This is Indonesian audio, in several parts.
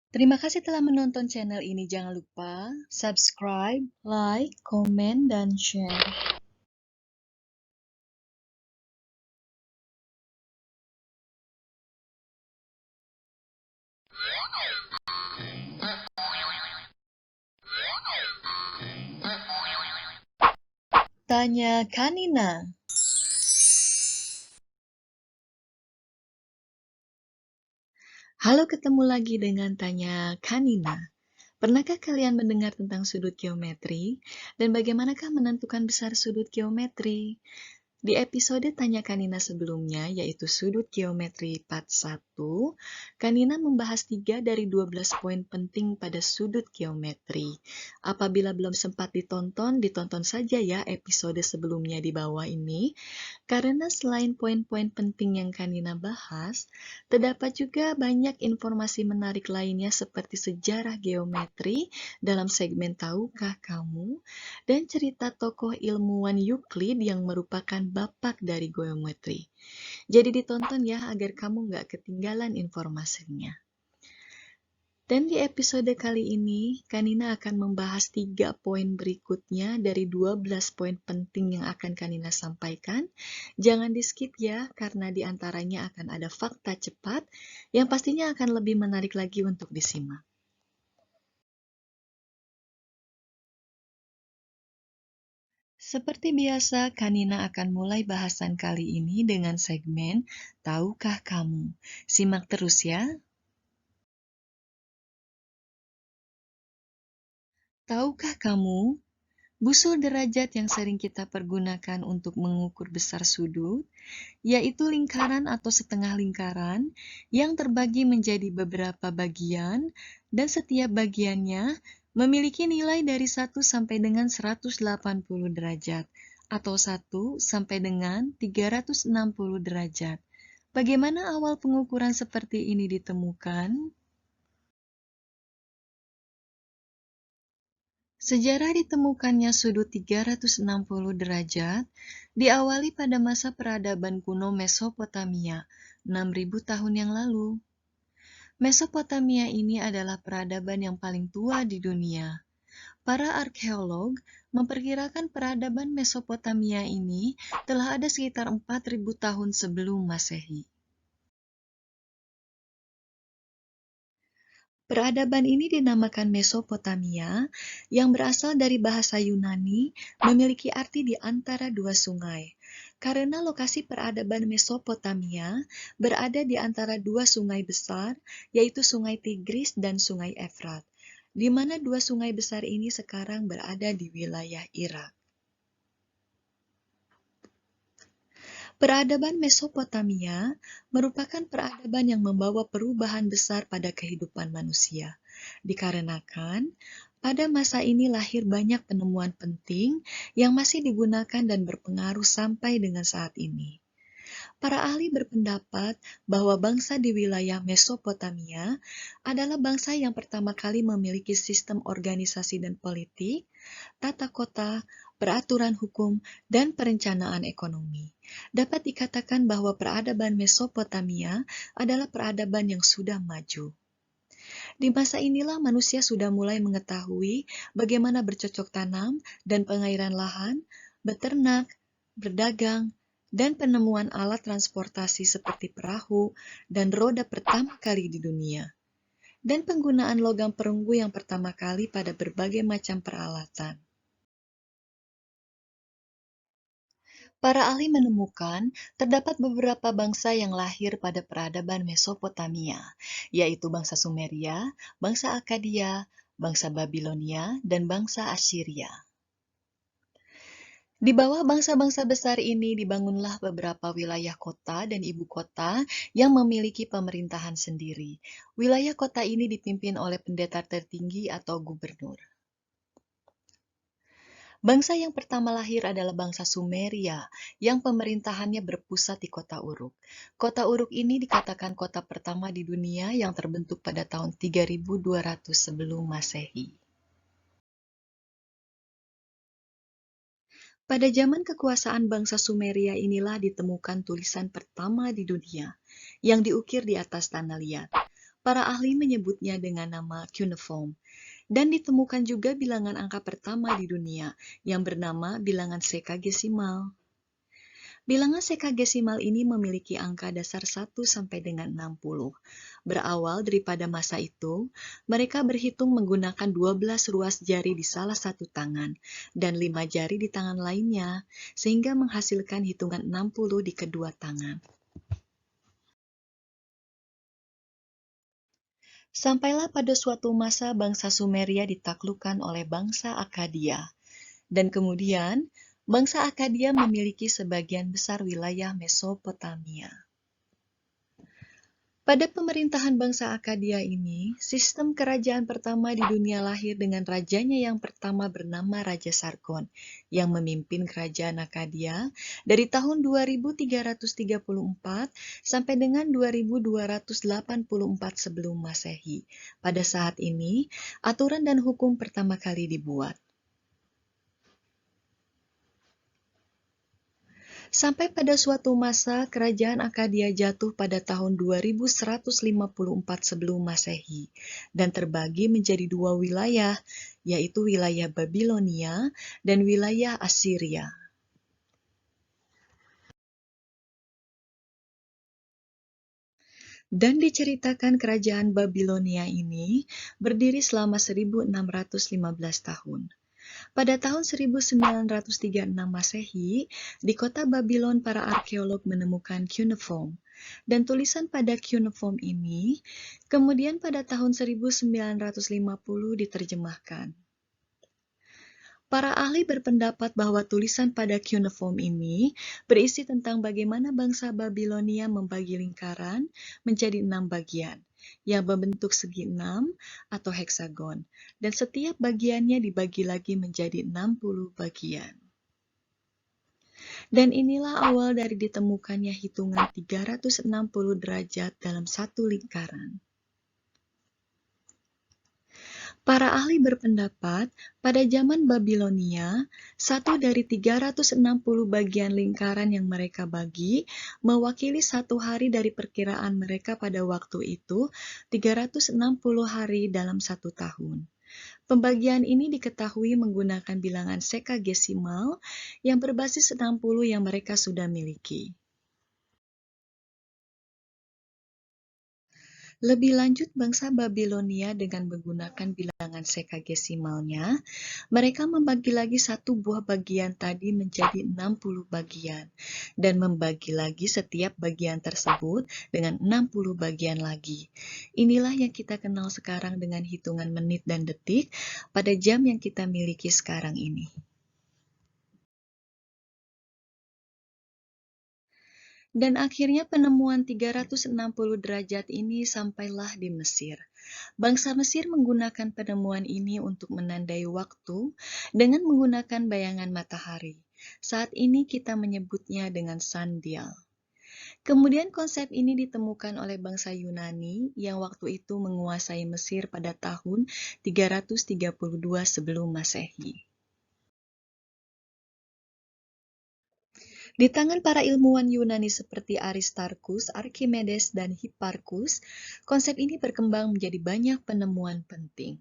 Terima kasih telah menonton channel ini. Jangan lupa subscribe, like, komen, dan share. Tanya Kanina. Halo, ketemu lagi dengan Tanya Kanina. Pernahkah kalian mendengar tentang sudut geometri? Dan bagaimanakah menentukan besar sudut geometri? Di episode Tanya Kanina sebelumnya, yaitu sudut geometri part 1, Kanina membahas 3 dari 12 poin penting pada sudut geometri. Apabila belum sempat ditonton saja ya episode sebelumnya di bawah ini. Karena selain poin-poin penting yang Kanina bahas, terdapat juga banyak informasi menarik lainnya seperti sejarah geometri dalam segmen Tahukah Kamu? Dan cerita tokoh ilmuwan Euclid yang merupakan bapak dari geometri. Jadi ditonton ya agar kamu nggak ketinggalan informasinya. Dan di episode kali ini, Kanina akan membahas 3 poin berikutnya dari 12 poin penting yang akan Kanina sampaikan. Jangan di-skip ya, karena di antaranya akan ada fakta cepat yang pastinya akan lebih menarik lagi untuk disimak. Seperti biasa, Kanina akan mulai bahasan kali ini dengan segmen Tahukah Kamu? Simak terus ya. Tahukah kamu, busul derajat yang sering kita pergunakan untuk mengukur besar sudut, yaitu lingkaran atau setengah lingkaran yang terbagi menjadi beberapa bagian dan setiap bagiannya memiliki nilai dari 1 sampai dengan 180 derajat atau 1 sampai dengan 360 derajat. Bagaimana awal pengukuran seperti ini ditemukan? Sejarah ditemukannya sudut 360 derajat diawali pada masa peradaban kuno Mesopotamia, 6.000 tahun yang lalu. Mesopotamia ini adalah peradaban yang paling tua di dunia. Para arkeolog memperkirakan peradaban Mesopotamia ini telah ada sekitar 4.000 tahun sebelum Masehi. Peradaban ini dinamakan Mesopotamia, yang berasal dari bahasa Yunani, memiliki arti di antara dua sungai. Karena lokasi peradaban Mesopotamia berada di antara dua sungai besar, yaitu Sungai Tigris dan Sungai Efrat, di mana dua sungai besar ini sekarang berada di wilayah Irak. Peradaban Mesopotamia merupakan peradaban yang membawa perubahan besar pada kehidupan manusia, dikarenakan pada masa ini lahir banyak penemuan penting yang masih digunakan dan berpengaruh sampai dengan saat ini. Para ahli berpendapat bahwa bangsa di wilayah Mesopotamia adalah bangsa yang pertama kali memiliki sistem organisasi dan politik, tata kota, peraturan hukum, dan perencanaan ekonomi. Dapat dikatakan bahwa peradaban Mesopotamia adalah peradaban yang sudah maju. Di masa inilah manusia sudah mulai mengetahui bagaimana bercocok tanam dan pengairan lahan, beternak, berdagang, dan penemuan alat transportasi seperti perahu dan roda pertama kali di dunia, dan penggunaan logam perunggu yang pertama kali pada berbagai macam peralatan. Para ahli menemukan terdapat beberapa bangsa yang lahir pada peradaban Mesopotamia, yaitu bangsa Sumeria, bangsa Akkadia, bangsa Babilonia, dan bangsa Assyria. Di bawah bangsa-bangsa besar ini dibangunlah beberapa wilayah kota dan ibu kota yang memiliki pemerintahan sendiri. Wilayah kota ini dipimpin oleh pendeta tertinggi atau gubernur. Bangsa yang pertama lahir adalah bangsa Sumeria, yang pemerintahannya berpusat di kota Uruk. Kota Uruk ini dikatakan kota pertama di dunia yang terbentuk pada tahun 3200 sebelum Masehi. Pada zaman kekuasaan bangsa Sumeria inilah ditemukan tulisan pertama di dunia, yang diukir di atas tanah liat. Para ahli menyebutnya dengan nama cuneiform. Dan ditemukan juga bilangan angka pertama di dunia yang bernama bilangan sekagesimal. Bilangan sekagesimal ini memiliki angka dasar 1 sampai dengan 60. Berawal daripada masa itu, mereka berhitung menggunakan 12 ruas jari di salah satu tangan dan 5 jari di tangan lainnya, sehingga menghasilkan hitungan 60 di kedua tangan. Sampailah pada suatu masa bangsa Sumeria ditaklukkan oleh bangsa Akkadia. Dan kemudian, bangsa Akkadia memiliki sebagian besar wilayah Mesopotamia. Pada pemerintahan bangsa Akkadia ini, sistem kerajaan pertama di dunia lahir dengan rajanya yang pertama bernama Raja Sargon, yang memimpin kerajaan Akkadia dari tahun 2334 sampai dengan 2284 sebelum Masehi. Pada saat ini, aturan dan hukum pertama kali dibuat. Sampai pada suatu masa, kerajaan Akkadia jatuh pada tahun 2154 sebelum Masehi dan terbagi menjadi dua wilayah, yaitu wilayah Babilonia dan wilayah Assyria. Dan diceritakan kerajaan Babilonia ini berdiri selama 1615 tahun. Pada tahun 1936 Masehi, di kota Babylon para arkeolog menemukan cuneiform, dan tulisan pada cuneiform ini kemudian pada tahun 1950 diterjemahkan. Para ahli berpendapat bahwa tulisan pada cuneiform ini berisi tentang bagaimana bangsa Babilonia membagi lingkaran menjadi 6 bagian, yang membentuk segi 6 atau heksagon, dan setiap bagiannya dibagi lagi menjadi 60 bagian. Dan inilah awal dari ditemukannya hitungan 360 derajat dalam satu lingkaran. Para ahli berpendapat, pada zaman Babilonia, satu dari 360 bagian lingkaran yang mereka bagi mewakili satu hari dari perkiraan mereka pada waktu itu, 360 hari dalam satu tahun. Pembagian ini diketahui menggunakan bilangan sekagesimal yang berbasis 60 yang mereka sudah miliki. Lebih lanjut, bangsa Babilonia dengan menggunakan bilangan sekagesimalnya, mereka membagi lagi satu buah bagian tadi menjadi 60 bagian, dan membagi lagi setiap bagian tersebut dengan 60 bagian lagi. Inilah yang kita kenal sekarang dengan hitungan menit dan detik pada jam yang kita miliki sekarang ini. Dan akhirnya penemuan 360 derajat ini sampailah di Mesir. Bangsa Mesir menggunakan penemuan ini untuk menandai waktu dengan menggunakan bayangan matahari. Saat ini kita menyebutnya dengan sundial. Kemudian konsep ini ditemukan oleh bangsa Yunani yang waktu itu menguasai Mesir pada tahun 332 sebelum Masehi. Di tangan para ilmuwan Yunani seperti Aristarchus, Archimedes, dan Hipparchus, konsep ini berkembang menjadi banyak penemuan penting.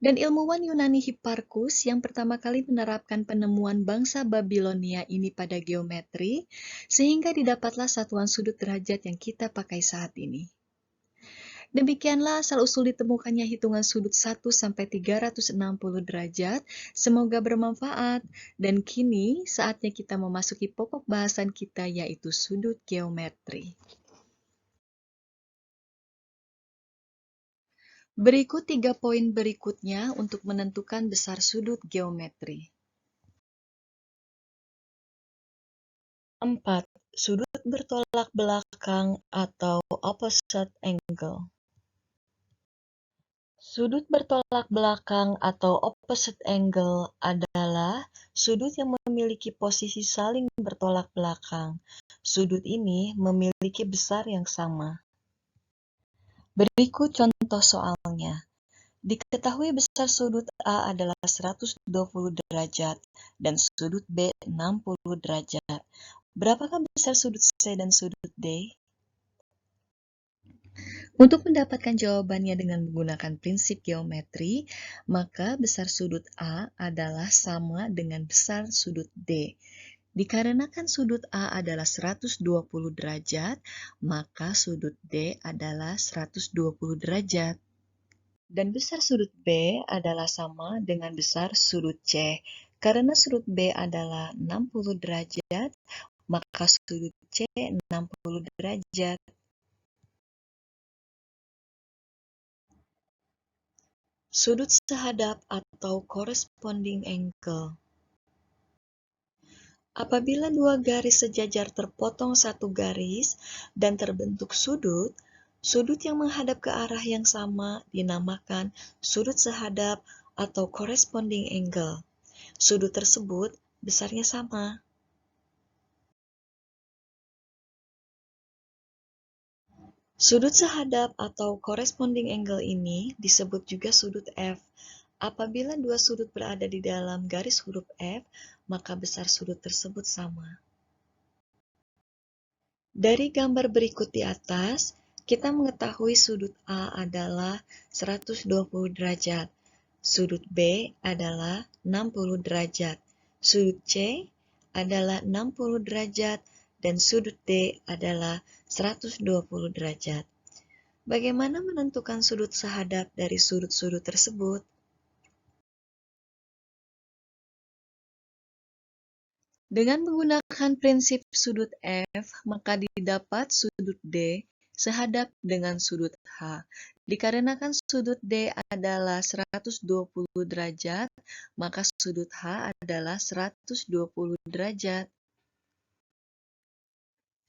Dan ilmuwan Yunani Hipparchus yang pertama kali menerapkan penemuan bangsa Babilonia ini pada geometri, sehingga didapatlah satuan sudut derajat yang kita pakai saat ini. Demikianlah asal-usul ditemukannya hitungan sudut 1 sampai 360 derajat. Semoga bermanfaat. Dan kini saatnya kita memasuki pokok bahasan kita, yaitu sudut geometri. Berikut 3 poin berikutnya untuk menentukan besar sudut geometri. 4. Sudut bertolak belakang atau opposite angle. Sudut bertolak belakang atau opposite angle adalah sudut yang memiliki posisi saling bertolak belakang. Sudut ini memiliki besar yang sama. Berikut contoh soalnya. Diketahui besar sudut A adalah 120 derajat dan sudut B 60 derajat. Berapakah besar sudut C dan sudut D? Untuk mendapatkan jawabannya dengan menggunakan prinsip geometri, maka besar sudut A adalah sama dengan besar sudut D. Dikarenakan sudut A adalah 120 derajat, maka sudut D adalah 120 derajat. Dan besar sudut B adalah sama dengan besar sudut C. Karena sudut B adalah 60 derajat, maka sudut C 60 derajat. Sudut sehadap atau corresponding angle. Apabila dua garis sejajar terpotong satu garis dan terbentuk sudut, sudut yang menghadap ke arah yang sama dinamakan sudut sehadap atau corresponding angle. Sudut tersebut besarnya sama. Sudut sehadap atau corresponding angle ini disebut juga sudut F. Apabila dua sudut berada di dalam garis huruf F, maka besar sudut tersebut sama. Dari gambar berikut di atas, kita mengetahui sudut A adalah 120 derajat, sudut B adalah 60 derajat, sudut C adalah 60 derajat, dan sudut D adalah 120 derajat. Bagaimana menentukan sudut sehadap dari sudut-sudut tersebut? Dengan menggunakan prinsip sudut F, maka didapat sudut D sehadap dengan sudut H. Dikarenakan sudut D adalah 120 derajat, maka sudut H adalah 120 derajat.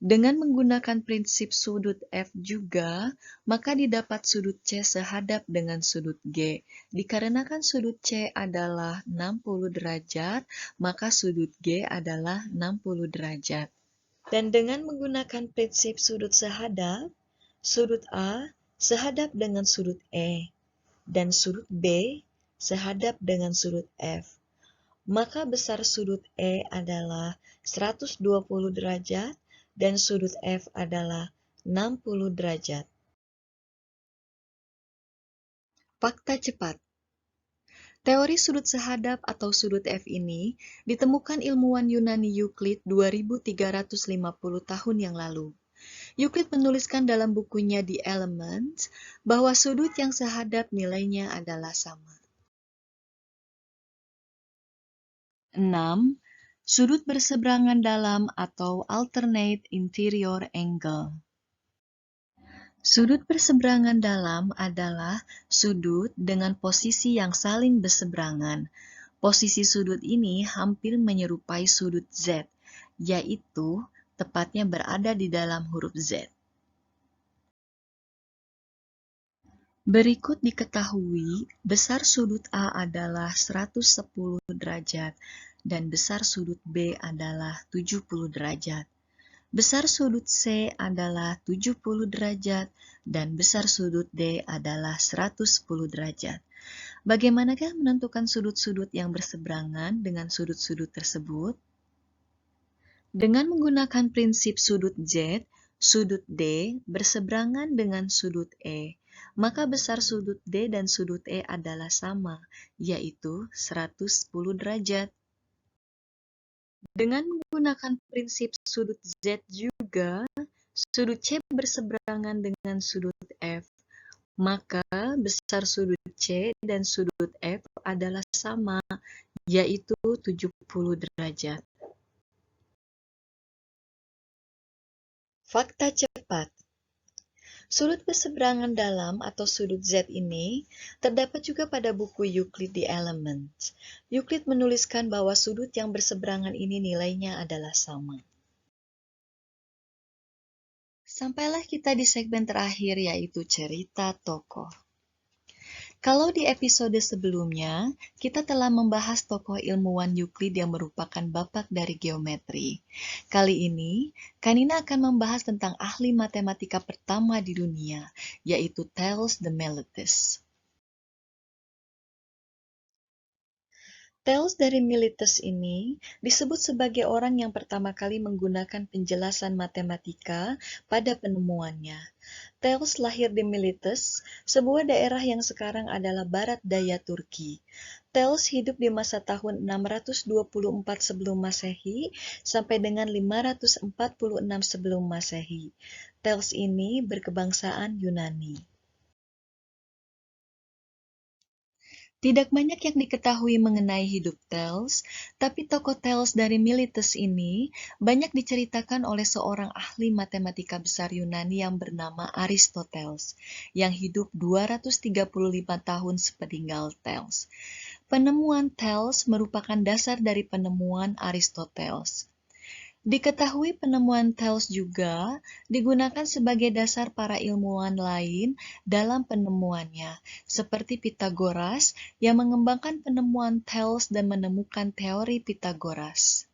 Dengan menggunakan prinsip sudut F juga, maka didapat sudut C sehadap dengan sudut G. Dikarenakan sudut C adalah 60 derajat, maka sudut G adalah 60 derajat. Dan dengan menggunakan prinsip sudut sehadap, sudut A sehadap dengan sudut E, dan sudut B sehadap dengan sudut F. Maka besar sudut E adalah 120 derajat, dan sudut F adalah 60 derajat. Fakta cepat. Teori sudut sehadap atau sudut F ini ditemukan ilmuwan Yunani Euclid 2350 tahun yang lalu. Euclid menuliskan dalam bukunya The Elements bahwa sudut yang sehadap nilainya adalah sama. 6. Sudut berseberangan dalam atau alternate interior angle. Sudut berseberangan dalam adalah sudut dengan posisi yang saling berseberangan. Posisi sudut ini hampir menyerupai sudut Z, yaitu tepatnya berada di dalam huruf Z. Berikut diketahui besar sudut A adalah 110 derajat dan besar sudut B adalah 70 derajat. Besar sudut C adalah 70 derajat dan besar sudut D adalah 110 derajat. Bagaimanakah menentukan sudut-sudut yang berseberangan dengan sudut-sudut tersebut? Dengan menggunakan prinsip sudut Z, sudut D berseberangan dengan sudut E, maka besar sudut D dan sudut E adalah sama, yaitu 110 derajat. Dengan menggunakan prinsip sudut Z juga, sudut C berseberangan dengan sudut F, maka besar sudut C dan sudut F adalah sama, yaitu 70 derajat. Fakta cepat. Sudut berseberangan dalam atau sudut Z ini terdapat juga pada buku Euclid The Elements. Euclid menuliskan bahwa sudut yang berseberangan ini nilainya adalah sama. Sampailah kita di segmen terakhir, yaitu cerita tokoh. Kalau di episode sebelumnya, kita telah membahas tokoh ilmuwan Euclid yang merupakan bapak dari geometri. Kali ini, Kanina akan membahas tentang ahli matematika pertama di dunia, yaitu Thales de Miletus. Thales dari Miletus ini disebut sebagai orang yang pertama kali menggunakan penjelasan matematika pada penemuannya. Thales lahir di Miletus, sebuah daerah yang sekarang adalah barat daya Turki. Thales hidup di masa tahun 624 sebelum Masehi sampai dengan 546 sebelum Masehi. Thales ini berkebangsaan Yunani. Tidak banyak yang diketahui mengenai hidup Thales, tapi tokoh Thales dari Miletus ini banyak diceritakan oleh seorang ahli matematika besar Yunani yang bernama Aristoteles, yang hidup 235 tahun sepeninggal Thales. Penemuan Thales merupakan dasar dari penemuan Aristoteles. Diketahui penemuan Thales juga digunakan sebagai dasar para ilmuwan lain dalam penemuannya, seperti Pythagoras yang mengembangkan penemuan Thales dan menemukan teori Pythagoras.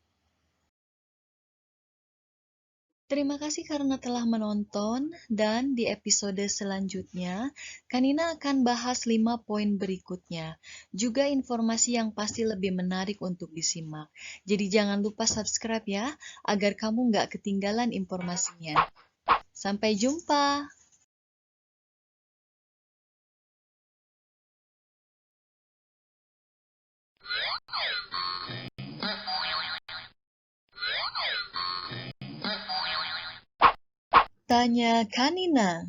Terima kasih karena telah menonton, dan di episode selanjutnya, Kanina akan bahas 5 poin berikutnya. Juga informasi yang pasti lebih menarik untuk disimak. Jadi jangan lupa subscribe ya, agar kamu nggak ketinggalan informasinya. Sampai jumpa! Tanya Kanina.